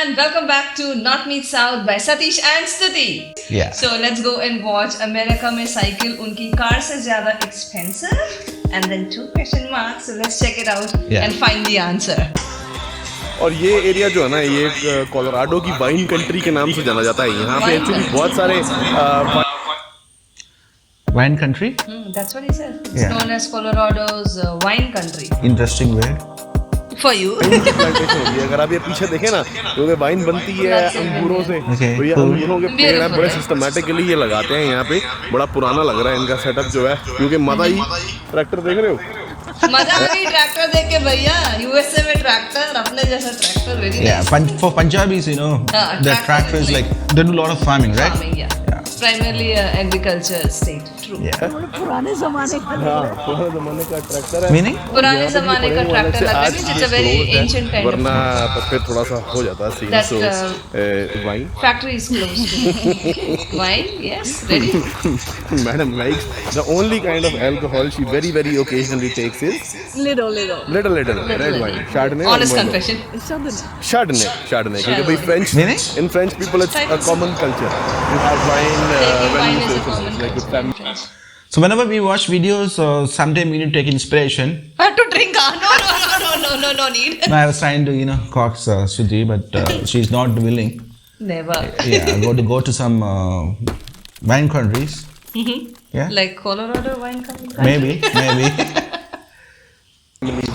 and welcome back to North Meet South by Satish and Stuti. Yeah. So let's go and watch America में cycle उनकी car से ज़्यादा expensive and then 2 question marks. So let's check it out and find the answer. और ये area जो है ना ये कोलोराडो की वाइन कंट्री के नाम से जाना जाता है. यहाँ पे एक्चुअली बहुत सारे Wine country? That's what he said. It's known as Colorado's wine country. Interesting way. For you. अगर आप ये पीछे देखें ना तो ये वाइन बनती है अंगूरों से. तो ये अंगूरों के पेड़ हैं, बड़े सिस्टमेटिकली ये लगाते हैं यहाँ पे. बड़ा पुराना लग रहा है इनका सेटअप जो है, क्योंकि मजा ही ट्रैक्टर देख रहे हो. मजा आ गई ट्रैक्टर देख के भैया. यूएसए में ट्रैक्टर अपने जैसा tractor very nice. For Punjabis, you know, the tractor is like they do a lot of farming, right? Farming, yeah. Primarily agriculture state. True. Yeah. पुराने ज़माने का ट्रैक्टर है. Meaning? पुराने ज़माने का ट्रैक्टर लगता है. It's a very ancient kind of. वरना तो फिर थोड़ा सा हो जाता है scene. So wine. Factory is closed. Wine, yes, ready. Madam likes the only kind of alcohol she very occasionally takes is little red wine. Chardonnay. Honest confession. Chardonnay. क्योंकि भाई French. In French people it's a common culture. You have wine. Wine is a common culture. So whenever we watch videos, sometimes we need to take inspiration. To drink? No need. I was trying to, coax Sudhi, but she's not willing. Never. Yeah, go to some wine countries. Yeah. Like Colorado wine country? Maybe.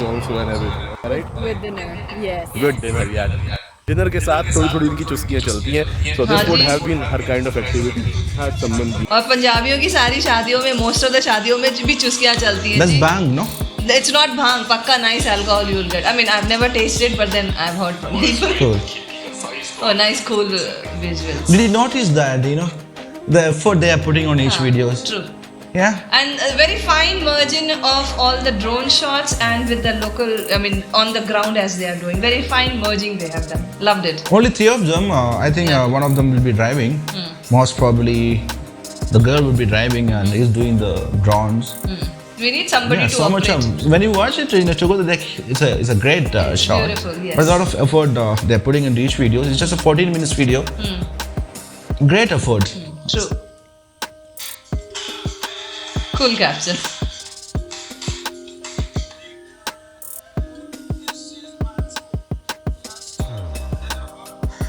Also and everything, right? With dinner, yes. Good dinner, yeah. Dinner के साथ थोड़ी इनकी चुस्कियाँ चलती हैं. So this would have been her kind of activity. Had someone. और पंजाबियों की सारी शादियों में most of the शादियों में भी चुस्कियाँ चलती हैं. That's bang, no? It's not bhang. Pakka nice alcohol you'll get. I mean, I've never tasted, but then I've heard from people. Cool. Oh, nice, cool visuals. Did you notice that, the effort they are putting on each videos? True. Yeah. And a very fine merging of all the drone shots and with the local, on the ground as they are doing. Very fine merging they have done. Loved it. Only 3 of them. I think one of them will be driving. Most probably the girl will be driving and he's doing the drones. We need somebody to so much operate. when you watch it, Choco, it's a great shot. Beautiful, yes. But a lot of effort they're putting into each video. It's just a 14 minutes video. Great effort. True. Cool capture.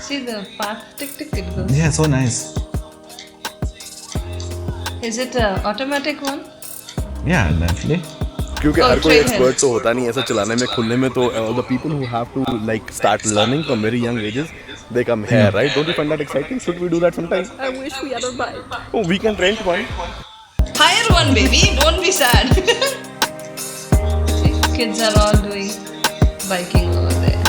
See the path, tick it goes. Yeah, so nice. Is it an automatic one? Yeah, definitely. क्योंकि हर कोई expert तो होता नहीं ऐसा चलाने में खुलने में. तो the people who have to like start learning from very young ages, they come here, right? Don't you find that exciting? Should we do that sometime? I wish we had a bike. Oh, we can rent one. Hire one, baby. Don't be sad. See, kids are all doing biking over there.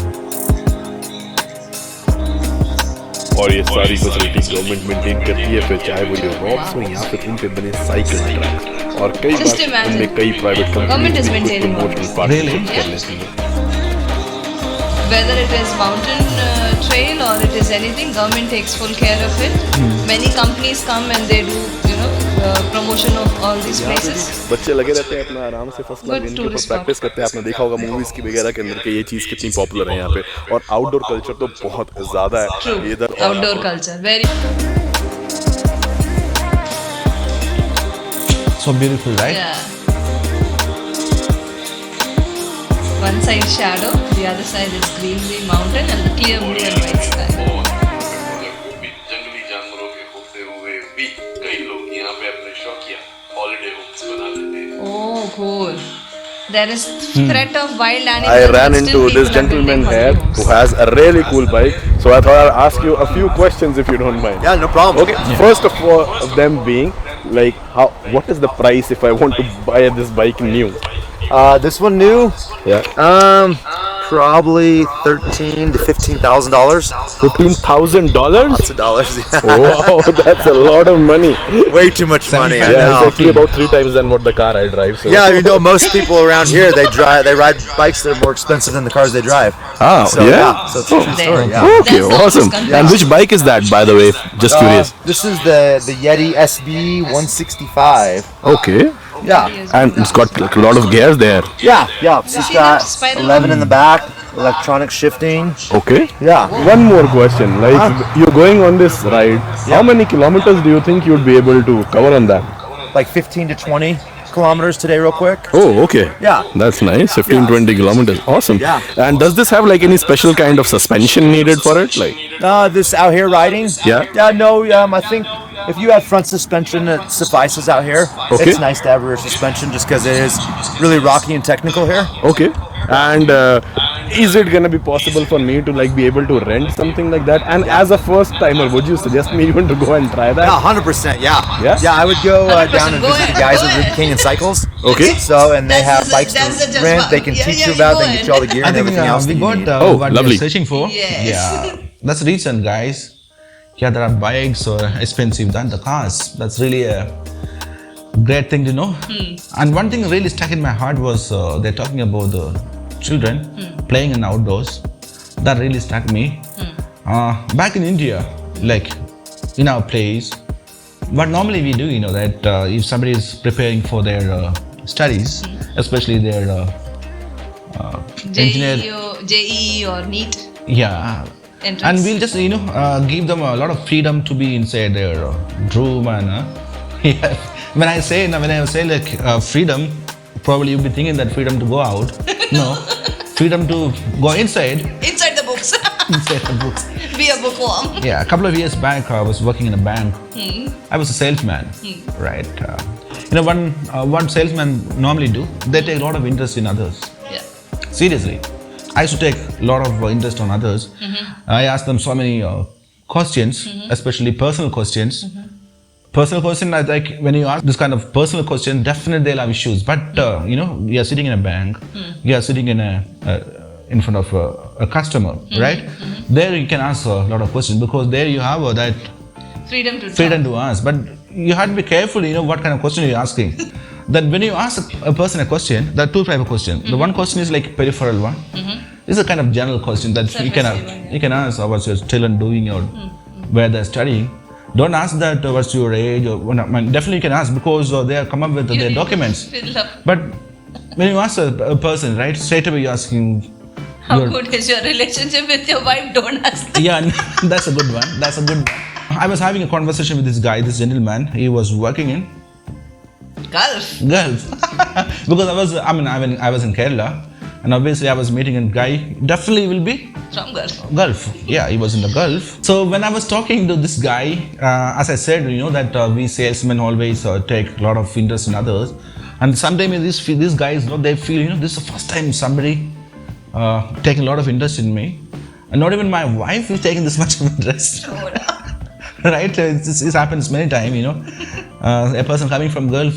और ये सारी facility government maintain करती है. फिर चाहे वो ये rocks हो, यहाँ पे उनके बने साइकिल ट्रैक. और कई बार उनमें कई प्राइवेट कंपनीज प्रमोशनल पार्टनरशिप कर लेती हैं. Whether it is mountain trail or it is anything, government takes full care of it. Many companies come and they do, promotion of all these places. बच्चे लगे रहते हैं अपना आराम से फर्स्ट क्लास इनके ऊपर प्रैक्टिस करते हैं. आपने देखा होगा मूवीज की वगैरह के अंदर कि ये चीज़ कितनी पॉपुलर है यहाँ पे. और आउटडोर कल्चर तो बहुत ज़्यादा है. True. इधर Outdoor culture, very. So beautiful, right? Yeah. One side shadow, the other side is greenery, mountain, and the clear blue and white sky. जंगली जानवरों के होते हुए भी कई लोग यहाँ पे अपने शौकिया हॉलिडे होम्स बना लेते हैं. Oh, cool. There is threat of wild animals. I ran into this gentleman here who has a really cool bike. So I thought I'd ask you a few questions if you don't mind. Yeah, no problem. Okay. Yeah. First of all, of them being like, what is the price if I want to buy this bike new? This one new? Yeah. Probably $13,000 to $15,000. $15,000? Lots of dollars. Yeah. Wow, that's a lot of money. Way too much money. I Yeah, know. it's actually about 3 times than what the car I drive. So. Yeah, most people around here they ride bikes that are more expensive than the cars they drive. Ah, so, yeah. So it's a true story. Yeah. Okay, awesome. And which bike is that, by the way? Just curious. This is the Yeti SB 165. Okay. Yeah. And it's got like a lot of gears there. Yeah. It's got 11 in the back, electronic shifting. Okay. Yeah. One more question. Like you're going on this ride. How many kilometers do you think you'd be able to cover on that? Like 15 to 20 kilometers today, real quick. Oh, okay. Yeah. That's nice. 15, Yeah. 20 kilometers. Awesome. Yeah. And does this have like any special kind of suspension needed for it? Like, This out here riding. Yeah. Yeah. No. I think if you have front suspension, it suffices out here. Okay. It's nice to have rear suspension just because it is really rocky and technical here. okay. And is it gonna be possible for me to like be able to rent something like that? And as a first timer, would you suggest me even to go and try that? Yeah, 100%. Yeah. Yeah? Yeah, I would go 100%. down and Go visit the ahead, guys go at ahead. Rip King and Cycles. Okay. So, and they have That's bikes the to rent. They can yeah, teach yeah, you you about. go They can get you all the gear I and think everything else we that you got need. what lovely. we're searching for. Yes. Yeah, that's recent, guys. Yeah, there are bikes or expensive than the cars. That's really a great thing to know. And one thing really stuck in my heart was they're talking about the children playing in outdoors. That really struck me. Back in India, like in our place, what normally we do, that if somebody is preparing for their studies, especially their engineer, JEE or NEET yeah, entrance. and we'll just give them a lot of freedom to be inside their room and yeah. When I say like freedom, probably you'll be thinking that freedom to go out. No, freedom to go inside Inside the books. inside the books. Be a bookworm. Yeah, a couple of years back, I was working in a bank. I was a salesman, right? What salesmen normally do, they take a lot of interest in others. Yeah. Seriously, I used to take a lot of interest on others. I asked them so many questions, especially personal questions. Personal question, I think when you ask this kind of personal question, definitely they'll have issues. But you are sitting in a bank, you are sitting in front of a customer, right? There you can ask a lot of questions because there you have that Freedom to freedom to ask. But you have to be careful, what kind of question you're asking. That when you ask a person a question, there are two types of questions. The one question is like peripheral one. This is a kind of general question that you can ask what's your children doing or where they're studying. Don't ask that what's your age or definitely you can ask because they are come up with their documents. fill up. But when you ask a person, right, straight away you're asking. How good is your relationship with your wife? Don't ask that. Yeah, that's a good one. That's a good one. I was having a conversation with this guy, this gentleman. He was working in Gulf. because I was in Kerala, and obviously I was meeting a guy. Definitely will be From Gulf. Gulf. Yeah, he was in the Gulf. So when I was talking to this guy, as I said, that we salesmen always take a lot of interest in others, and sometimes these guys, they feel, this is the first time somebody taking a lot of interest in me, and not even my wife is taking this much of interest. Right? This happens many times. A person coming from Gulf,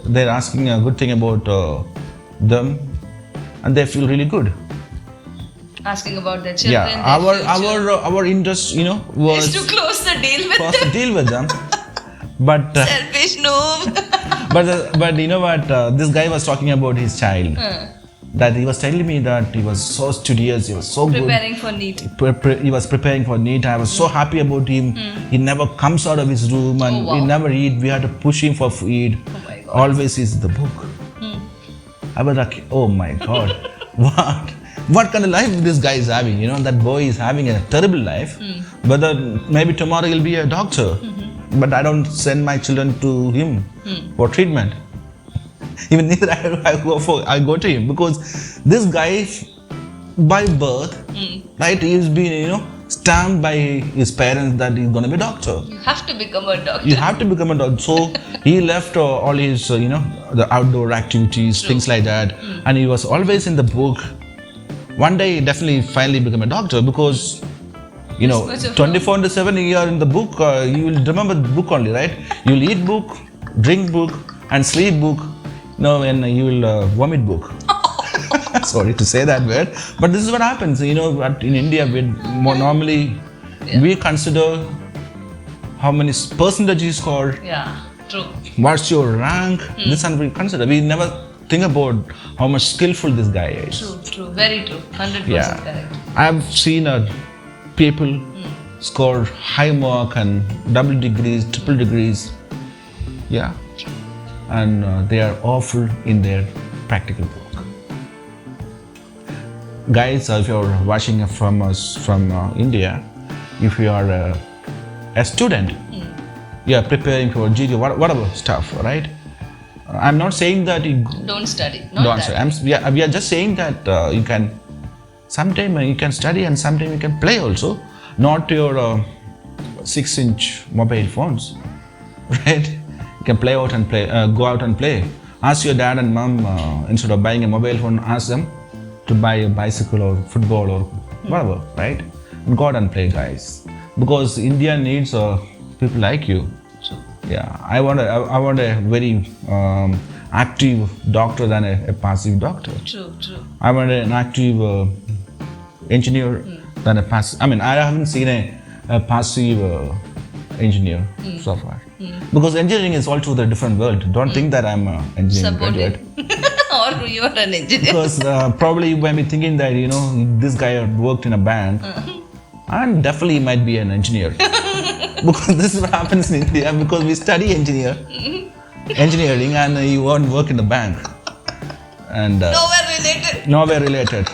they're asking a good thing about them, and they feel really good. Asking about their children. Yeah, their our interest, was is to close the deal with to them. deal with them. But Selfish noob. but you know what? This guy was talking about his child. That he was telling me that he was so studious, he was so Preparing for NEET. good. He was preparing for NEET. I was so happy about him. He never comes out of his room and wow. he never eat. We had to push him for food. Oh my God. Always is the book. I was like, oh my God, what kind of life this guy is having? That boy is having a terrible life. But maybe tomorrow he'll be a doctor. But I don't send my children to him for treatment. Even neither I go to him because this guy by birth, right, he's been stamped by his parents that he's gonna be a doctor. You have to become a doctor. You have to become a doctor. So he left all his the outdoor activities, things like that, and he was always in the book. One day he definitely finally become a doctor because much of 24/7 you are in the book. You will remember the book only, right? You'll eat book, drink book, and sleep book. And you will vomit book. Sorry to say that word, but this is what happens. In India, we consider how many percentage you score, Yeah, true. what's your rank. This one we consider. We never think about how much skillful this guy is. True. Very true. 100% Yeah, correct. I've seen people score high mark and double degrees, triple degrees. Yeah, and they are awful in their practical work. guys, if you're watching from us from India, if you are a student, you are preparing for GD, whatever stuff, right? I'm not saying that you Don't study. don't study. We are just saying that you can. Sometime you can study and sometime you can play also. Not your 6-inch mobile phones, right? You can play out and play. Go out and play. Ask your dad and mom instead of buying a mobile phone, ask them to buy a bicycle or football or whatever, right? And go out and play, guys. Because India needs people like you. Yeah, I want a very active doctor than a passive doctor. True. I want an active engineer than a passive. I mean, I haven't seen a passive engineer so far. Because engineering is altogether a different world. Don't think that I'm an engineering graduate. Or you are an engineer. Because probably you might be thinking that, this guy worked in a bank. And definitely might be an engineer. Because this is what happens in India. Because we study engineering and you won't work in the bank. And nowhere related.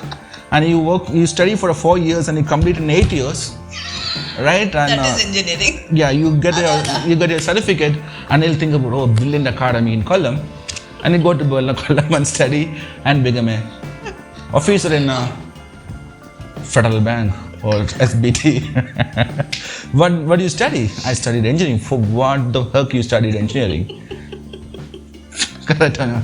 And you study for 4 years and you complete in 8 years. Right? And, that is engineering. Yeah, you get your certificate and you'll think about, brilliant academy in Kollam. And you go to Kollam and study and become a officer in a Federal Bank or SBT. What do you study? I studied engineering. For what the heck you studied engineering? Correct or not?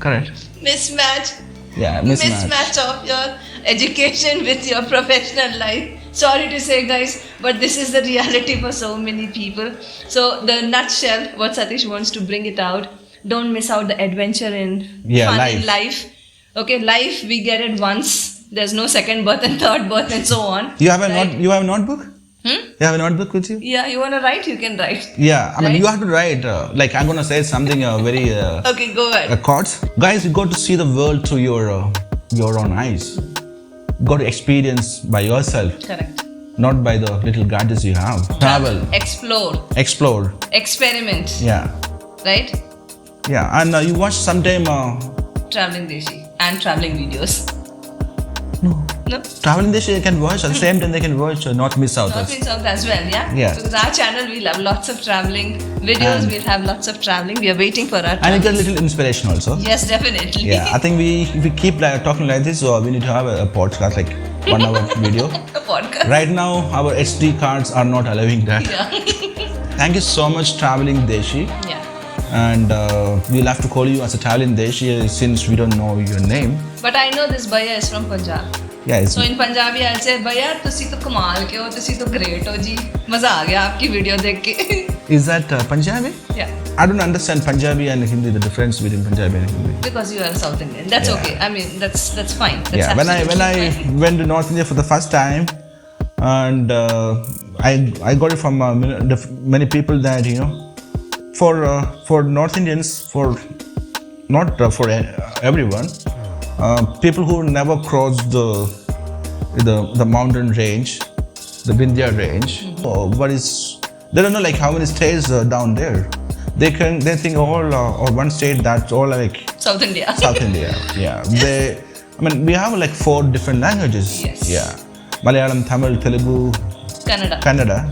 Correct. Mismatch. Yeah, mismatch of your education with your professional life. Sorry to say, guys, but this is the reality for so many people. So the nutshell, what Satish wants to bring it out, don't miss out the adventure and fun in life. Okay, life, we get it once. There's no second birth and third birth and so on. You have a notebook? You have a notebook with you? Yeah, you want to write? You can write. Yeah, I mean, you have to write. I'm going to say something very... okay, go ahead. Quotes. Guys, you got to see the world through your own eyes. You got to experience by yourself. Correct. Not by the little gadgets you have. Travel. Explore. Experiment. Yeah. Right? Yeah, and you watch sometime... Traveling Desi and traveling videos. No. Traveling Desi they can watch. At the same time they can watch North Miss South. North Miss South as well, yeah? Yeah. Because our channel, we'll have lots of traveling videos. We'll have lots of traveling. We are waiting for our And you get a little inspiration also. Yes, definitely. Yeah, I think if we keep talking like this, we need to have a podcast, like 1 hour video. A podcast. Right now, our HD cards are not allowing that. Yeah. Thank you so much, Traveling Deshi. Yeah. And we'll have to call you as a Traveling Deshi since we don't know your name. But I know this Bhaiya is from Punjab. Yeah, So in Punjabi I'll say, Bhaiya, तुसी तो कमाल के हो, तुसी तो great हो जी. मजा आ गया आपकी वीडियो देख के. Is that Punjabi? Yeah. I don't understand Punjabi and Hindi, the difference between Punjabi and Hindi. Because you are South Indian. That's okay. I mean, that's fine. That's when I went to North India for the first time, and I got it from many people that for North Indians, not for everyone, people who never crossed the mountain range, the Vindhya range, they don't know how many states down there. They think all one state, that's all South India. South India, yeah. We have 4 different languages. Yes. Yeah. Malayalam, Tamil, Telugu, Kannada.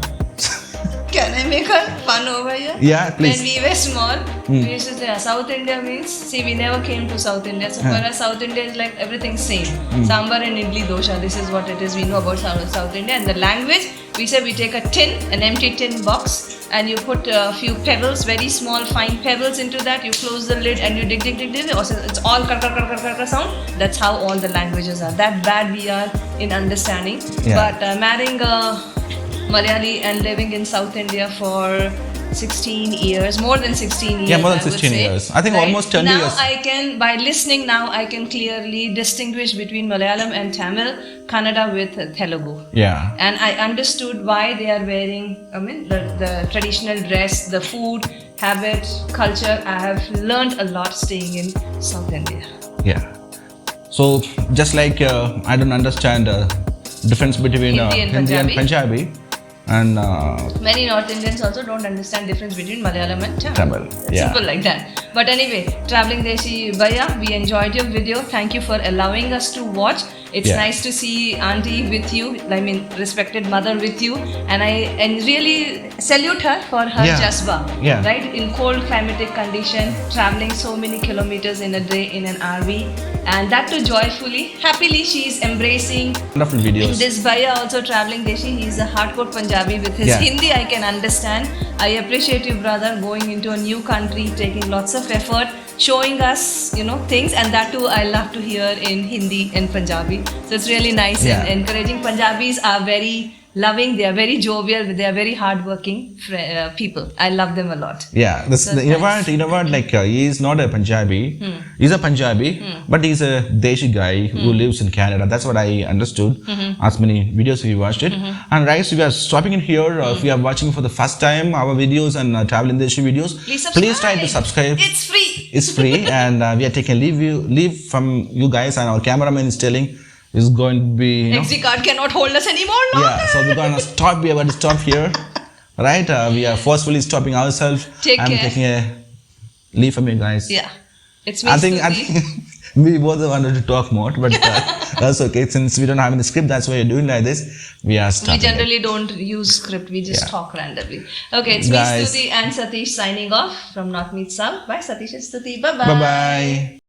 Can I make fun over here? Yeah, please. When we were small, we used to say South India means, see, we never came to South India. So for us, South India is like everything same. Sambar and idli dosha, this is what it is. We know about South India. And the language, we say we take a tin, an empty tin box, and you put a few pebbles, very small, fine pebbles into that. You close the lid and you dig. It's all kar sound. That's how all the languages are. That bad we are in understanding. Yeah. But marrying Malayali and living in South India for 16 years, more than 16 years. Yeah, more than 16 years. I think almost 10 years. Now by listening now, I can clearly distinguish between Malayalam and Tamil, Kannada with Telugu. Yeah. And I understood why they are wearing, the traditional dress, the food, habit, culture. I have learned a lot staying in South India. Yeah. So just like I don't understand difference between Hindi and Punjabi. And many North Indians also don't understand difference between Malayalam and Tamil. Yeah. Simple like that. But anyway, Traveling Desi Bhaiya, we enjoyed your video. Thank you for allowing us to watch. It's Yeah. nice to see auntie with you, I mean respected mother with you, and I really salute her for her Yeah. jasba, Yeah. right? In cold climatic condition, traveling so many kilometers in a day in an RV, and that too joyfully, happily she is embracing. Wonderful videos. This Bhaiya also Traveling Deshi, he's a hardcore Punjabi with his Yeah. Hindi I can understand. I appreciate you brother going into a new country, taking lots of effort, showing us, things, and that too I love to hear in Hindi and Punjabi. So it's really nice Yeah. and encouraging. Punjabis are very loving, they are very jovial, they are very hardworking people. I love them a lot. Yeah, this, So you know nice. what? You know what? Like he is not a Punjabi. He's a Punjabi, but he's a Desi guy who lives in Canada. That's what I understood. As many videos we watched it, and guys, we are stopping in here. If you are watching for the first time our videos and Traveling Desi videos, Please try to subscribe. It's free. It's free, and we are taking leave from you guys, and our cameraman is telling is going to be XD card cannot hold us anymore longer. yeah. So we're gonna stop. We are going to stop here, right? We are forcefully stopping ourselves. Take I'm care. taking a leave from you guys. Yeah. It's me, I think Stuti. we both wanted to talk more, but that's okay. Since we don't have any script, that's why you're doing like this. We are We stopping. it. generally don't use script, we just Yeah. talk randomly. Okay, it's Guys. me, Stuti, and Satish signing off from North Meets South. Bye, Satish and Stuti. Bye-bye. Bye bye.